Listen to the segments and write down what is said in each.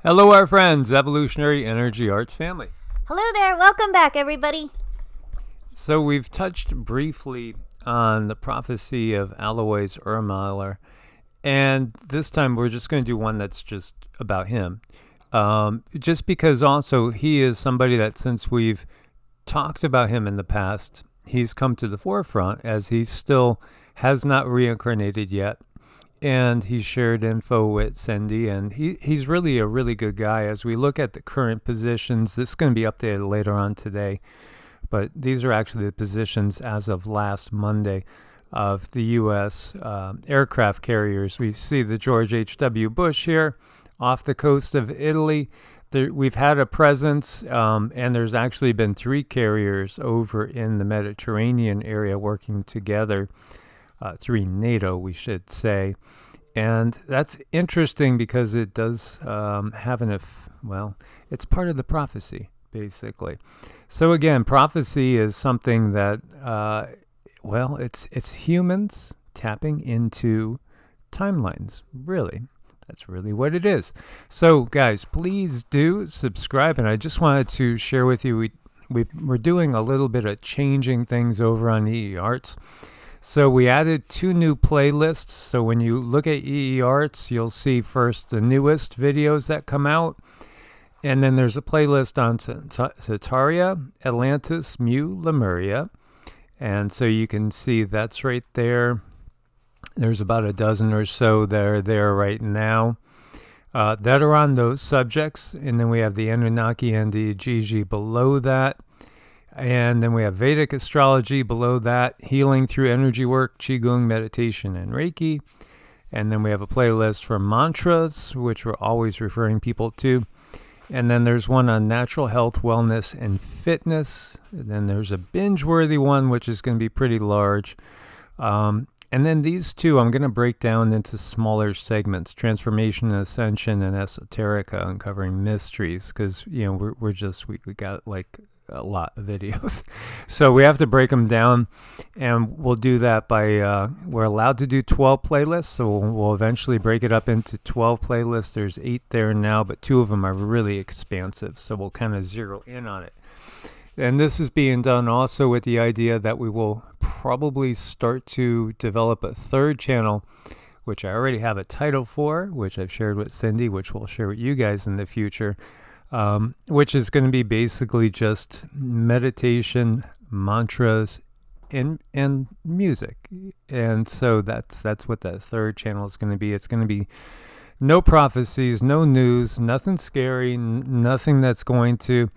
Hello, our friends, Evolutionary Energy Arts family. Hello there. Welcome back, everybody. So we've touched briefly on the prophecy of Alois Irlmaier, and this time we're just going to do one that's just about him. Just because also he is somebody that, since we've talked about him in the past, he's come to the forefront as he still has not reincarnated yet. And he shared info with Cindy, and he's really a really good guy. As we look at the current positions, this is going to be updated later on today, but these are actually the positions as of last Monday of the U.S. Aircraft carriers. We see the George H.W. Bush here off the coast of Italy. We've had a presence, and there's actually been 3 carriers over in the Mediterranean area working together. 3 NATO, we should say. And that's interesting because it does have it's part of the prophecy, basically. So again, prophecy is something that, it's humans tapping into timelines, really. That's really what it is. So guys, please do subscribe. And I just wanted to share with you, we're doing a little bit of changing things over on EEARTS. So we added 2 new playlists. So when you look at EEARTS, you'll see first the newest videos that come out. And then there's a playlist on Sataria, Atlantis, Mu, Lemuria. And so you can see that's right there. There's about a dozen or so that are there right now that are on those subjects. And then we have the Anunnaki and the Gigi below that. And then we have Vedic astrology below that, healing through energy work, Qigong, meditation, and Reiki. And then we have a playlist for mantras, which we're always referring people to. And then there's one on natural health, wellness, and fitness. And then there's a binge-worthy one, which is going to be pretty large. And then these 2 I'm going to break down into smaller segments: transformation and ascension, and esoterica, uncovering mysteries. Because, we got like a lot of videos, so we have to break them down, and we'll do that by we're allowed to do 12 playlists, so we'll eventually break it up into 12 playlists. There's 8 there now, but 2 of them are really expansive, so we'll kind of zero in on it. And this is being done also with the idea that we will probably start to develop a 3rd channel, which I already have a title for, which I've shared with Cindy, which we'll share with you guys in the future. Which is going to be basically just meditation, mantras, and music. And so that's what that 3rd channel is going to be. It's going to be no prophecies, no news, nothing scary, nothing that's going to,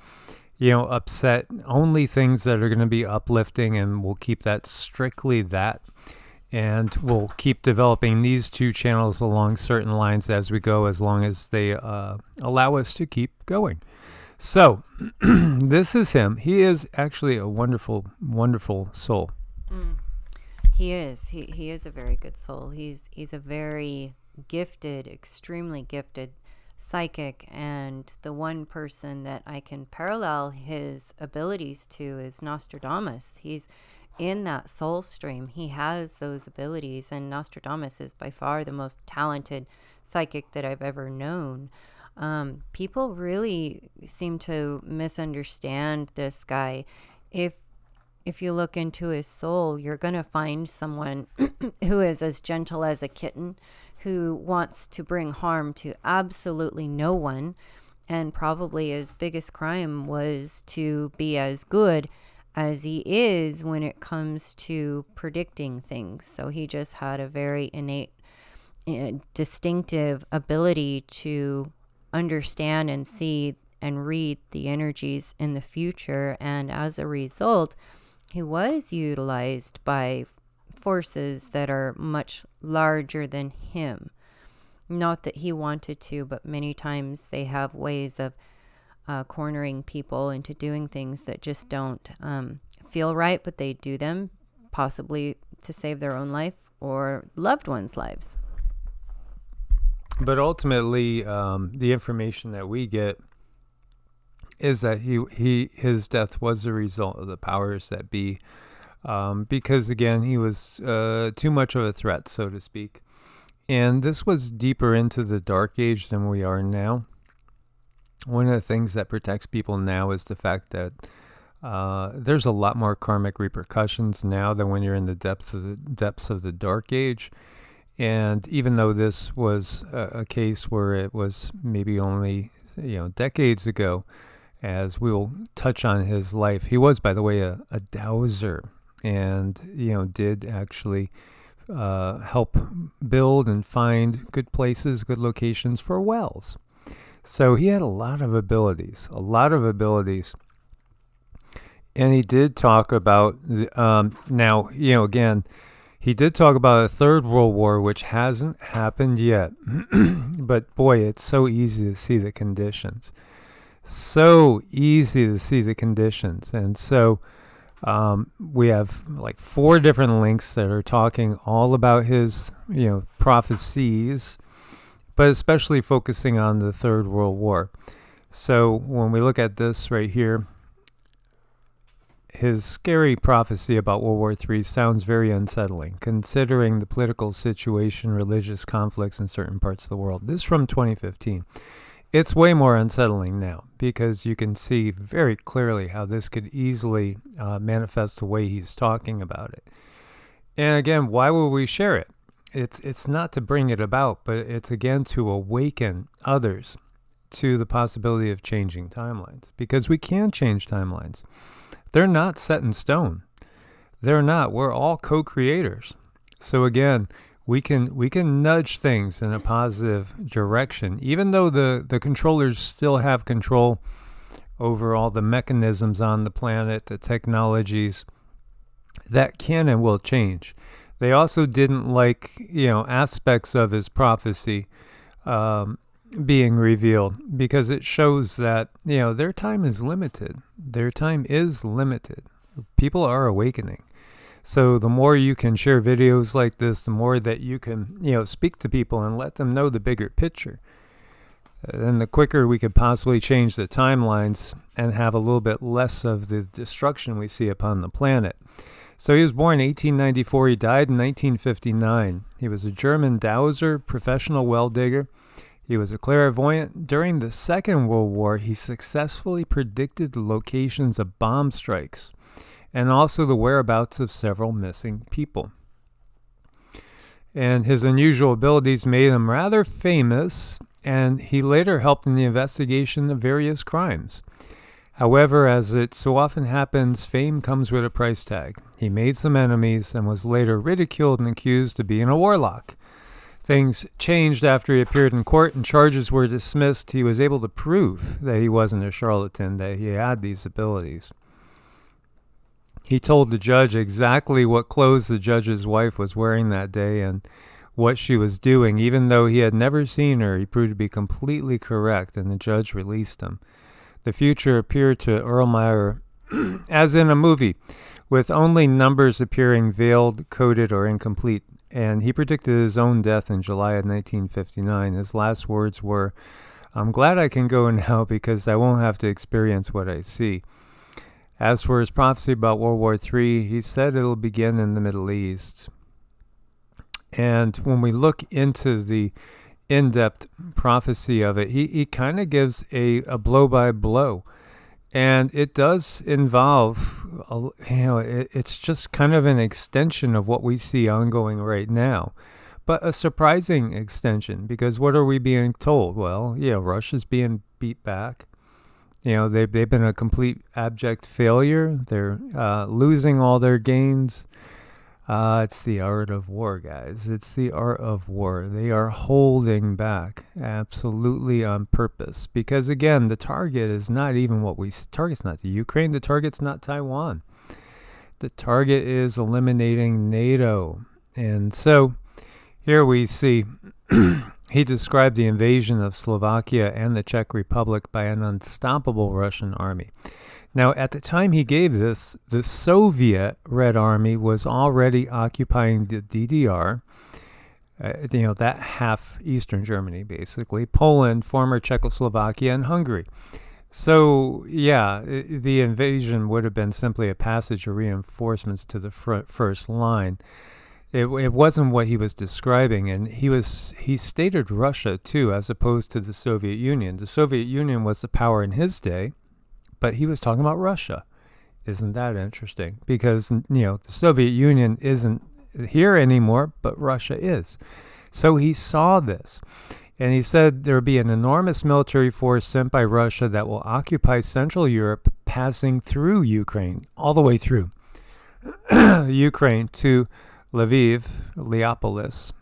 upset. Only things that are going to be uplifting, and we'll keep that strictly that. And we'll keep developing these 2 channels along certain lines as we go, as long as they allow us to keep going. So this is him. He is actually a wonderful, wonderful soul. He is. He is a very good soul. He's a very gifted, extremely gifted psychic. And the one person that I can parallel his abilities to is Nostradamus. He's in that soul stream. He has those abilities, and Nostradamus is by far the most talented psychic that I've ever known. People really seem to misunderstand this guy. If you look into his soul, you're going to find someone who is as gentle as a kitten, who wants to bring harm to absolutely no one, and probably his biggest crime was to be as good as he is when it comes to predicting things. So he just had a very innate, distinctive ability to understand and see and read the energies in the future. And as a result, he was utilized by forces that are much larger than him. Not that he wanted to, but many times they have ways of cornering people into doing things that just don't feel right, but they do them, possibly to save their own life or loved ones' lives. But ultimately, the information that we get is that his death was a result of the powers that be, because again, he was too much of a threat, so to speak. And this was deeper into the Dark Age than we are now. One of the things that protects people now is the fact that there's a lot more karmic repercussions now than when you're in the depths of the Dark Age. And even though this was a case where it was maybe only decades ago, as we will touch on his life, he was, by the way, a dowser, and did actually help build and find good places, good locations for wells. So he had a lot of abilities. And he did talk about, again, he did talk about a third world war, which hasn't happened yet. But boy, it's so easy to see the conditions. And so we have like 4 different links that are talking all about his, prophecies, but especially focusing on the Third World War. So when we look at this right here, his scary prophecy about World War III sounds very unsettling, considering the political situation, religious conflicts in certain parts of the world. This is from 2015. It's way more unsettling now, because you can see very clearly how this could easily manifest the way he's talking about it. And again, why would we share it? It's not to bring it about, but it's again to awaken others to the possibility of changing timelines, because we can change timelines. They're not set in stone. They're not. We're all co-creators. So again, we can nudge things in a positive direction, even though the controllers still have control over all the mechanisms on the planet, the technologies that can and will change. They also didn't like, aspects of his prophecy being revealed, because it shows that, their time is limited. People are awakening. So the more you can share videos like this, the more that you can, speak to people and let them know the bigger picture. Then the quicker we could possibly change the timelines and have a little bit less of the destruction we see upon the planet. So he was born in 1894. He died in 1959. He was a German dowser, professional well digger. He was a clairvoyant. During the Second World War, he successfully predicted the locations of bomb strikes and also the whereabouts of several missing people. And his unusual abilities made him rather famous, and he later helped in the investigation of various crimes. However, as it so often happens, fame comes with a price tag. He made some enemies and was later ridiculed and accused of being a warlock. Things changed after he appeared in court and charges were dismissed. He was able to prove that he wasn't a charlatan, that he had these abilities. He told the judge exactly what clothes the judge's wife was wearing that day and what she was doing. Even though he had never seen her, he proved to be completely correct, and the judge released him. The future appeared to Irlmaier as in a movie, with only numbers appearing veiled, coded, or incomplete, and he predicted his own death in July of 1959. His last words were, "I'm glad I can go now because I won't have to experience what I see." As for his prophecy about World War III, he said it'll begin in the Middle East. And when we look into the in-depth prophecy of it, he kind of gives a blow-by-blow. And it does involve, it's just kind of an extension of what we see ongoing right now. But a surprising extension, because what are we being told? Well, Russia's being beat back. They've been a complete abject failure. They're losing all their gains. It's the art of war, guys. It's the art of war. They are holding back absolutely on purpose. Because, again, the target is not even target's not the Ukraine. The target's not Taiwan. The target is eliminating NATO. And so here we see he described the invasion of Slovakia and the Czech Republic by an unstoppable Russian army. Now, at the time he gave this, the Soviet Red Army was already occupying the DDR, that half Eastern Germany, basically, Poland, former Czechoslovakia, and Hungary. So, the invasion would have been simply a passage of reinforcements to the first line. It wasn't what he was describing, and he stated Russia too, as opposed to the Soviet Union. The Soviet Union was the power in his day, but he was talking about Russia. Isn't that interesting? Because the Soviet Union isn't here anymore, but Russia is. So he saw this, and he said there would be an enormous military force sent by Russia that will occupy Central Europe, passing through Ukraine, all the way through Ukraine to Lviv, Leopolis,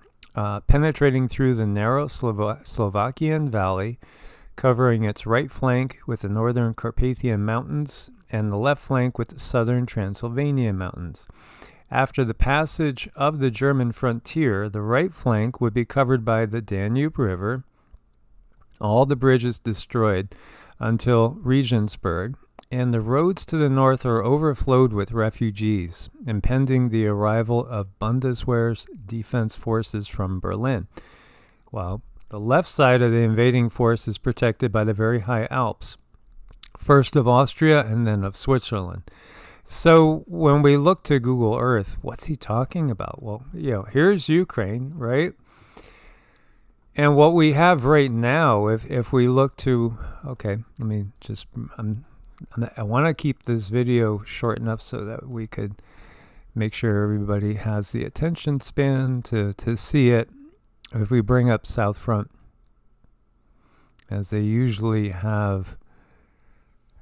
penetrating through the narrow Slovakian valley, covering its right flank with the northern Carpathian Mountains and the left flank with the southern Transylvanian Mountains. After the passage of the German frontier, the right flank would be covered by the Danube River, all the bridges destroyed until Regensburg, and the roads to the north are overflowed with refugees, impending the arrival of Bundeswehr's defense forces from Berlin. While the left side of the invading force is protected by the very high Alps, first of Austria and then of Switzerland. So when we look to Google Earth, what's he talking about? Well, here's Ukraine, right? And what we have right now, if we look to, okay, let me just, I want to keep this video short enough so that we could make sure everybody has the attention span to see it. If we bring up South Front, as they usually have,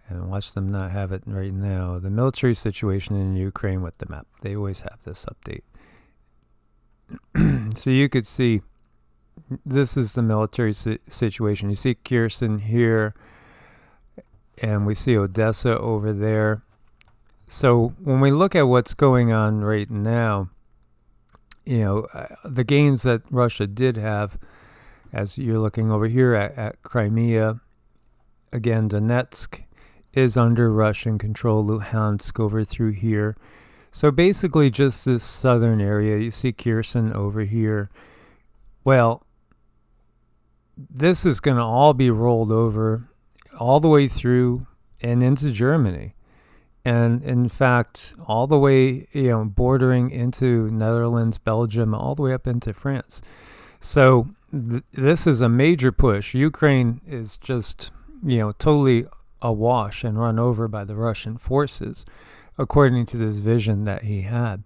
and watch them not have it right now, the military situation in Ukraine with the map. They always have this update. So you could see, this is the military situation. You see Kherson here, and we see Odessa over there. So when we look at what's going on right now, the gains that Russia did have, as you're looking over here at Crimea, again, Donetsk is under Russian control, Luhansk over through here. So basically just this southern area. You see Kherson over here. Well, this is going to all be rolled over all the way through and into Germany. And in fact, all the way, bordering into Netherlands, Belgium, all the way up into France. So this is a major push. Ukraine is just, totally awash and run over by the Russian forces, according to this vision that he had.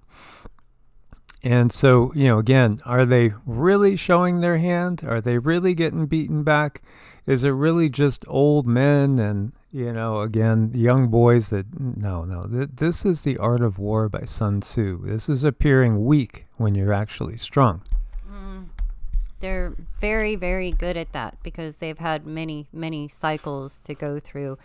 And so, again, are they really showing their hand? Are they really getting beaten back? Is it really just old men and, again, young boys that, no. This is the art of war by Sun Tzu. This is appearing weak when you're actually strong. They're very, very good at that because they've had many, many cycles to go through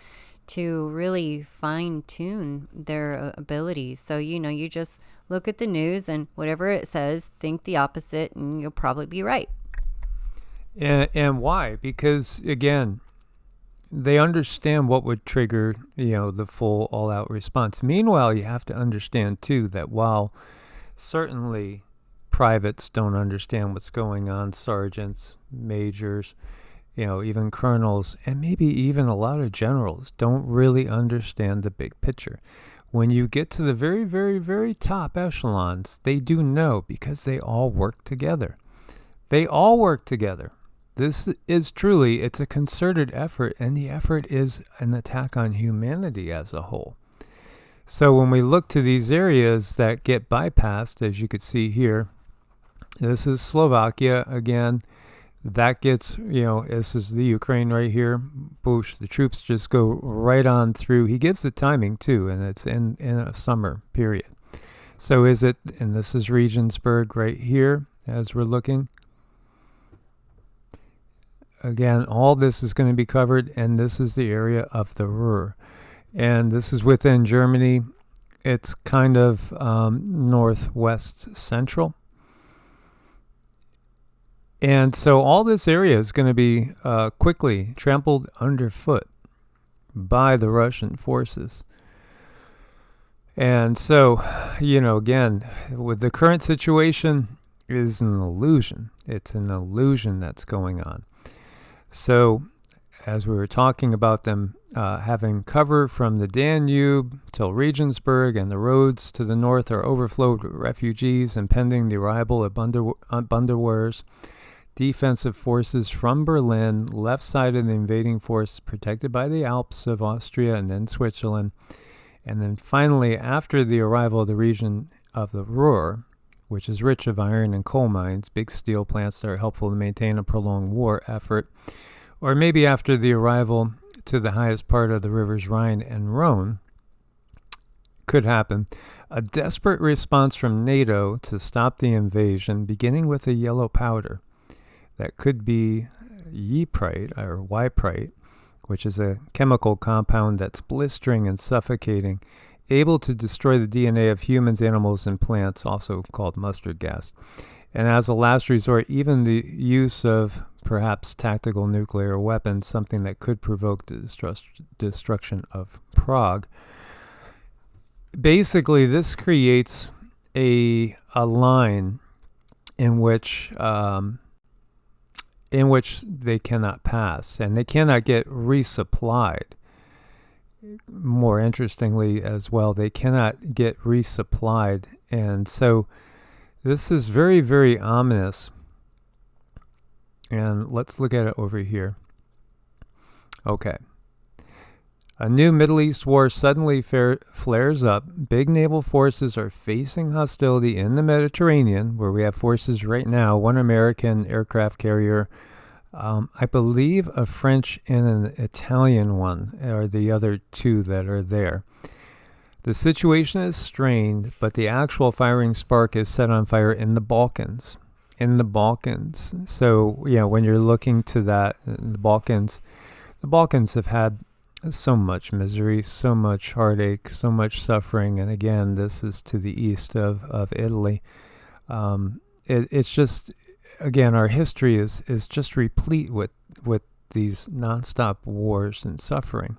to really fine-tune their abilities. So, you just look at the news and whatever it says, think the opposite, and you'll probably be right. And why? Because, again, they understand what would trigger, the full all-out response. Meanwhile, you have to understand, too, that while certainly privates don't understand what's going on, sergeants, majors, even colonels, and maybe even a lot of generals don't really understand the big picture. When you get to the very, very, very top echelons, they do know because they all work together. They all work together. This is truly, it's a concerted effort, and the effort is an attack on humanity as a whole. So when we look to these areas that get bypassed, as you could see here, this is Slovakia again. That gets, this is the Ukraine right here. Boosh, the troops just go right on through. He gives the timing too, and it's in a summer period. So is it, and this is Regensburg right here as we're looking. Again, all this is going to be covered, and this is the area of the Ruhr. And this is within Germany. It's kind of northwest central. And so all this area is going to be quickly trampled underfoot by the Russian forces. And so, again, with the current situation, it is an illusion. It's an illusion that's going on. So, as we were talking about them having cover from the Danube till Regensburg, and the roads to the north are overflowed with refugees, impending the arrival of Bunderwehr's defensive forces from Berlin, left side of the invading force protected by the Alps of Austria and then Switzerland. And then finally, after the arrival of the region of the Ruhr, which is rich of iron and coal mines, big steel plants that are helpful to maintain a prolonged war effort, or maybe after the arrival to the highest part of the rivers Rhine and Rhone, could happen, a desperate response from NATO to stop the invasion, beginning with a yellow powder. That could be yprite or yprite, which is a chemical compound that's blistering and suffocating, able to destroy the DNA of humans, animals, and plants, also called mustard gas. And as a last resort, even the use of perhaps tactical nuclear weapons, something that could provoke the destruction of Prague. Basically, this creates a line in which they cannot pass, and they cannot get resupplied. More interestingly as well, they cannot get resupplied. And so this is very, very ominous. And let's look at it over here. Okay. A new Middle East war suddenly flares up. Big naval forces are facing hostility in the Mediterranean, where we have forces right now, one American aircraft carrier, I believe a French and an Italian one are the other two that are there. The situation is strained, but the actual firing spark is set on fire in the Balkans. So, when you're looking to that, the Balkans have had so much misery, so much heartache, so much suffering. And again, this is to the east of Italy. It's just, again, our history is just replete with these nonstop wars and suffering.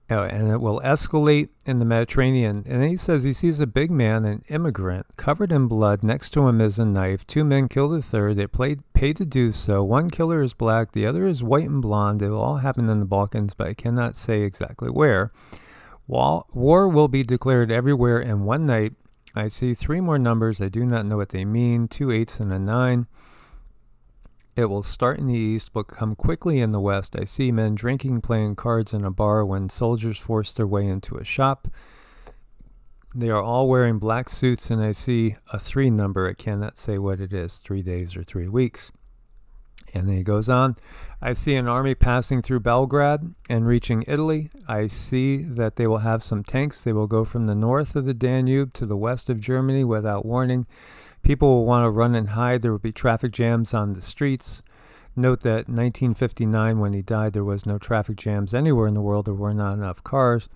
And it will escalate in the Mediterranean. And then he says he sees a big man, an immigrant, covered in blood. Next to him is a knife. Two men killed a third. They paid to do so. One killer is black. The other is white and blonde. It will all happen in the Balkans, but I cannot say exactly where. War will be declared everywhere in one night. I see three more numbers. I do not know what they mean. 2 8s and a 9. It will start in the east, but come quickly in the west. I see men drinking, playing cards in a bar when soldiers force their way into a shop. They are all wearing black suits, and I see a 3 number. I cannot say what it is, 3 days or 3 weeks. And then he goes on. I see an army passing through Belgrade and reaching Italy. I see that they will have some tanks. They will go from the north of the Danube to the west of Germany without warning. People will want to run and hide. There will be traffic jams on the streets. Note that 1959, when he died, there was no traffic jams anywhere in the world. There were not enough cars.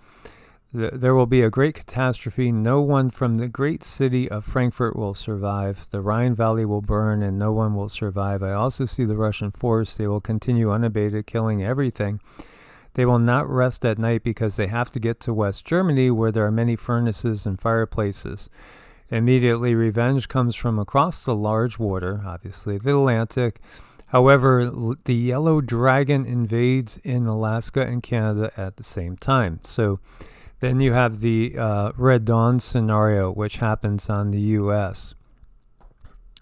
There will be a great catastrophe. No one from the great city of Frankfurt will survive. The Rhine Valley will burn, and no one will survive. I also see the Russian force. They will continue unabated, killing everything. They will not rest at night because they have to get to West Germany, where there are many furnaces and fireplaces. Immediately, revenge comes from across the large water, obviously the Atlantic. However, the yellow dragon invades in Alaska and Canada at the same time. So then you have the Red Dawn scenario, which happens on the U.S.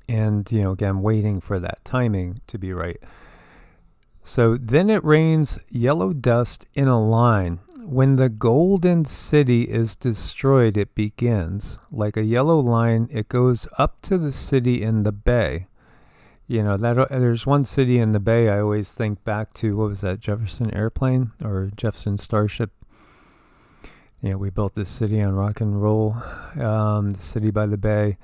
And, again, waiting for that timing to be right. So then it rains yellow dust in a line. When the golden city is destroyed, it begins. Like a yellow line, it goes up to the city in the bay. There's one city in the bay I always think back to, what was that, Jefferson Airplane or Jefferson Starship? We built this city on rock and roll, the city by the bay.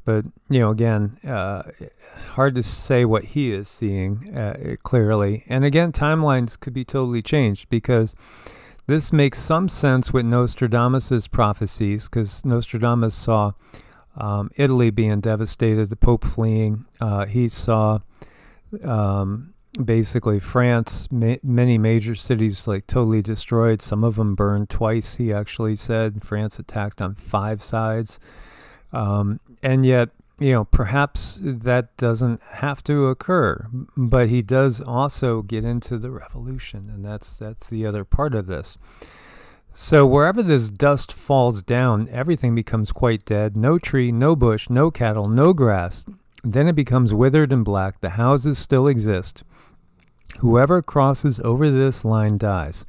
But, again, hard to say what he is seeing clearly. And again, timelines could be totally changed because this makes some sense with Nostradamus' prophecies, because Nostradamus saw Italy being devastated, the Pope fleeing. He saw basically France, many major cities totally destroyed. Some of them burned twice, he actually said. France attacked on 5 sides. And yet perhaps that doesn't have to occur, but he does also get into the revolution, and that's the other part of this. So wherever this dust falls down, everything becomes quite dead. No tree, no bush, no cattle, no grass. Then it becomes withered and black. The houses still exist. Whoever crosses over this line dies.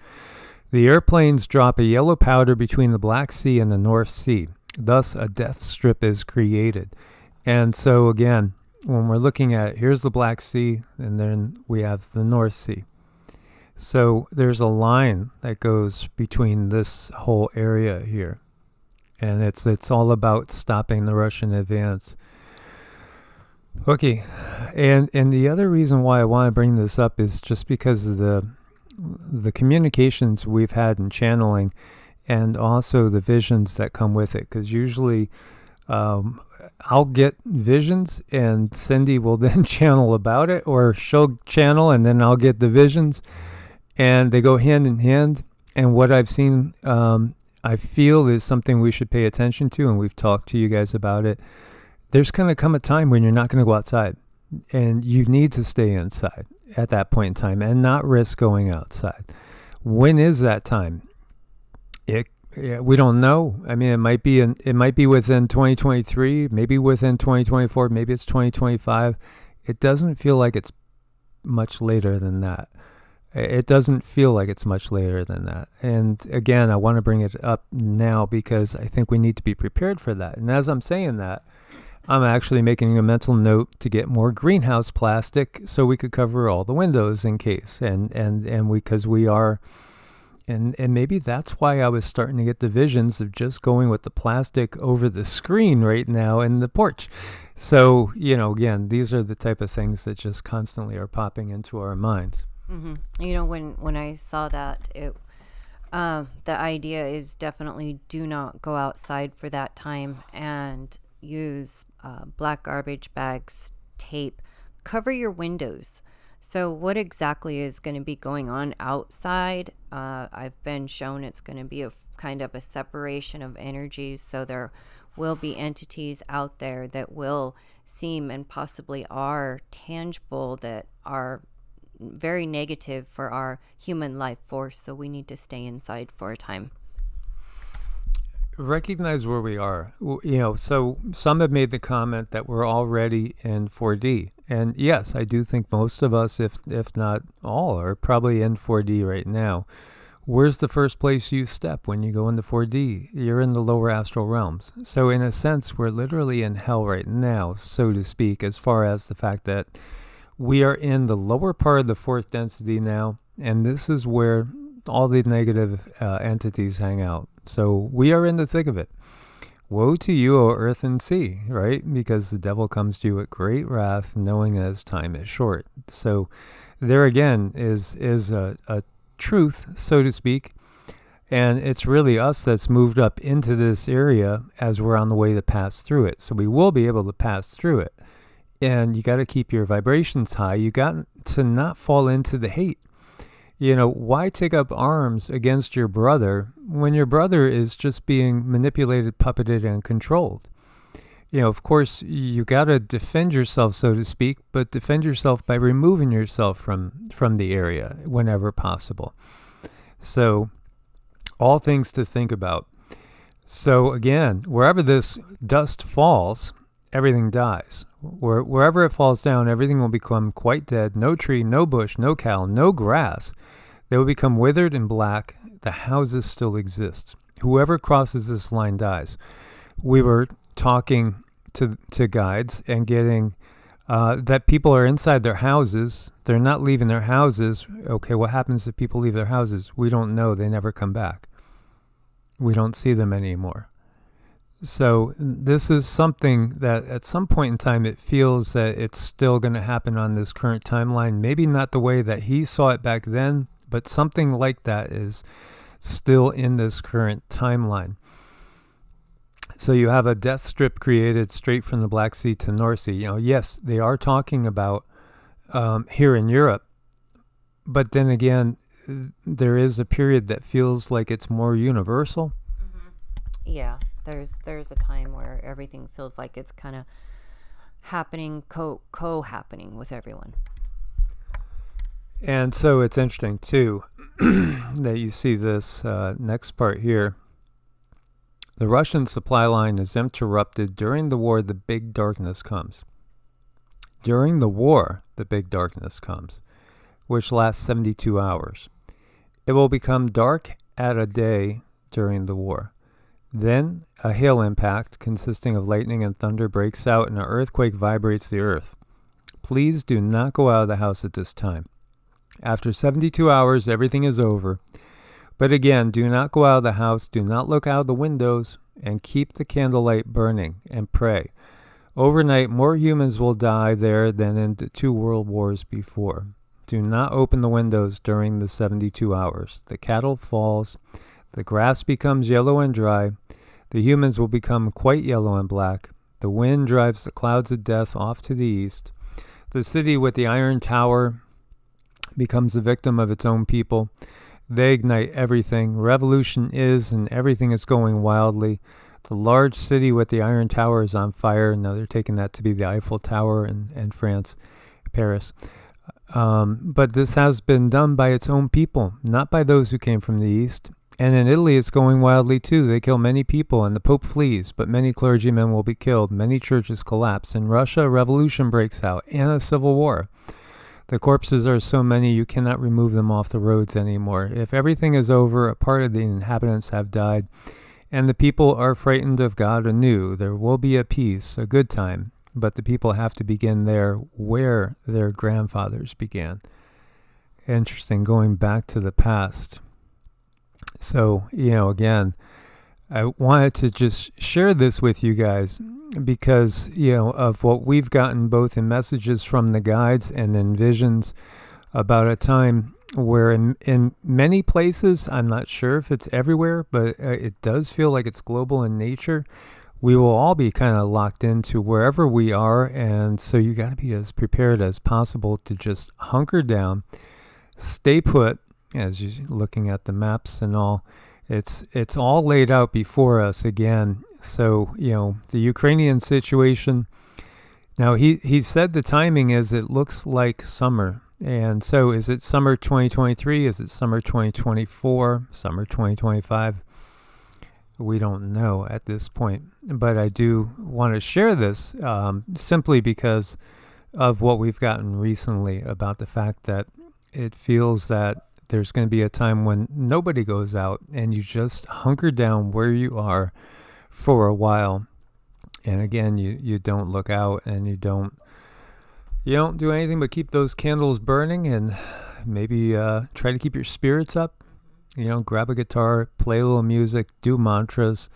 The airplanes drop a yellow powder between the Black Sea and the North Sea. Thus, a death strip is created. And so, again, when we're looking at, here's the Black Sea, and then we have the North Sea. So there's a line that goes between this whole area here. And it's all about stopping the Russian advance. Okay, and the other reason why I want to bring this up is just because of the communications we've had in channeling, and also the visions that come with it. Because usually I'll get visions, and Cindy will then channel about it, or she'll channel, and then I'll get the visions, and they go hand in hand. And what I've seen, I feel is something we should pay attention to, and we've talked to you guys about it. There's going to come a time when you're not going to go outside, and you need to stay inside at that point in time and not risk going outside. When is that time? We don't know. I mean, it might be within 2023, maybe within 2024, maybe it's 2025. It doesn't feel like it's much later than that. It doesn't feel like it's much later than that. And again, I want to bring it up now because I think we need to be prepared for that. And as I'm saying that, I'm actually making a mental note to get more greenhouse plastic so we could cover all the windows in case. And because we are, and maybe that's why I was starting to get the visions of just going with the plastic over the screen right now in the porch. So, again, these are the type of things that just constantly are popping into our minds. Mm-hmm. When I saw that, the idea is definitely do not go outside for that time, and use black garbage bags, tape, cover your windows. So what exactly is going to be going on outside? I've been shown it's going to be a kind of a separation of energies. So there will be entities out there that will seem and possibly are tangible, that are very negative for our human life force. So we need to stay inside for a time. Recognize where we are. So some have made the comment that we're already in 4D. And yes, I do think most of us, if not all, are probably in 4D right now. Where's the first place you step when you go into 4D? You're in the lower astral realms. So in a sense, we're literally in hell right now, so to speak, as far as the fact that we are in the lower part of the fourth density now. And this is where all the negative entities hang out. So we are in the thick of it. Woe to you, O earth and sea, right? Because the devil comes to you at great wrath, knowing that his time is short. So there again is a truth, so to speak. And it's really us that's moved up into this area as we're on the way to pass through it. So we will be able to pass through it. And you got to keep your vibrations high. You got to not fall into the hate. Why take up arms against your brother when your brother is just being manipulated, puppeted, and controlled? Of course, you got to defend yourself, so to speak, but defend yourself by removing yourself from the area whenever possible. So, all things to think about. So, again, wherever this dust falls, everything dies. Wherever it falls down, everything will become quite dead. No tree, no bush, no cow, no grass. They will become withered and black. The houses still exist. Whoever crosses this line dies. We were talking to guides and getting that people are inside their houses. They're not leaving their houses. Okay, what happens if people leave their houses? We don't know. They never come back. We don't see them anymore. So this is something that at some point in time, it feels that it's still going to happen on this current timeline. Maybe not the way that he saw it back then, but something like that is still in this current timeline. So you have a death strip created straight from the Black Sea to North Sea. Yes, they are talking about here in Europe, but then again, there is a period that feels like it's more universal. Mm-hmm. Yeah. There's a time where everything feels like it's kind of happening, co-happening with everyone. And so it's interesting, too, that you see this next part here. The Russian supply line is interrupted. During the war, the big darkness comes. During the war, the big darkness comes, which lasts 72 hours. It will become dark at a day during the war. Then a hail impact consisting of lightning and thunder breaks out and an earthquake vibrates the earth. Please do not go out of the house at this time. After 72 hours, everything is over. But again, do not go out of the house, do not look out of the windows, and keep the candlelight burning and pray. Overnight, more humans will die there than in the 2 world wars before. Do not open the windows during the 72 hours. The cattle falls, the grass becomes yellow and dry, the humans will become quite yellow and black. The wind drives the clouds of death off to the east. The city with the iron tower becomes a victim of its own people. They ignite everything. Revolution is, and everything is going wildly. The large city with the iron tower is on fire. Now they're taking that to be the Eiffel Tower in France, Paris. But this has been done by its own people, not by those who came from the east. And in Italy, it's going wildly too. They kill many people, and the Pope flees, but many clergymen will be killed. Many churches collapse. In Russia, a revolution breaks out and a civil war. The corpses are so many you cannot remove them off the roads anymore. If everything is over, a part of the inhabitants have died, and the people are frightened of God anew. There will be a peace, a good time, but the people have to begin there where their grandfathers began. Interesting, going back to the past. So, again, I wanted to just share this with you guys because, of what we've gotten both in messages from the guides and in visions about a time where in many places, I'm not sure if it's everywhere, but it does feel like it's global in nature. We will all be kind of locked into wherever we are, and so you got to be as prepared as possible to just hunker down, stay put, as you're looking at the maps and all. It's all laid out before us again. So, the Ukrainian situation, now he said the timing is it looks like summer. And so is it summer 2023? Is it summer 2024? Summer 2025? We don't know at this point. But I do want to share this simply because of what we've gotten recently about the fact that it feels that there's going to be a time when nobody goes out and you just hunker down where you are for a while. And again, you don't look out and you don't do anything but keep those candles burning and maybe try to keep your spirits up. Grab a guitar, play a little music, do mantras,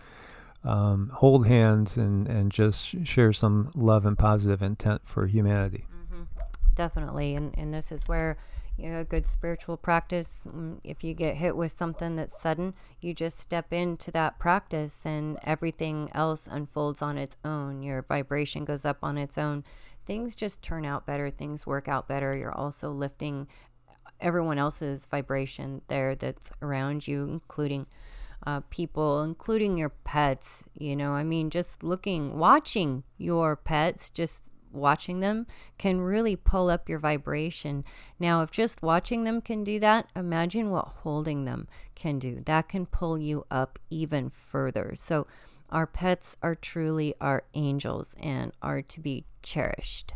hold hands, and just share some love and positive intent for humanity. Mm-hmm. Definitely. And this is where a good spiritual practice, if you get hit with something that's sudden, you just step into that practice and everything else unfolds on its own. Your vibration goes up on its own. Things just turn out better. Things work out better. You're also lifting everyone else's vibration there that's around you, including people, including your pets. Just watching your pets, just watching them can really pull up your vibration. Now, if just watching them can do that, imagine what holding them can do. That can pull you up even further. So our pets are truly our angels and are to be cherished.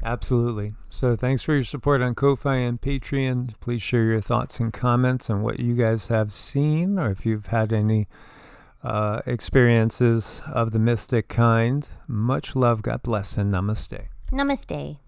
Absolutely. So thanks for your support on Ko-Fi and Patreon. Please share your thoughts and comments on what you guys have seen, or if you've had any experiences of the mystic kind. Much love, God bless, and namaste. Namaste.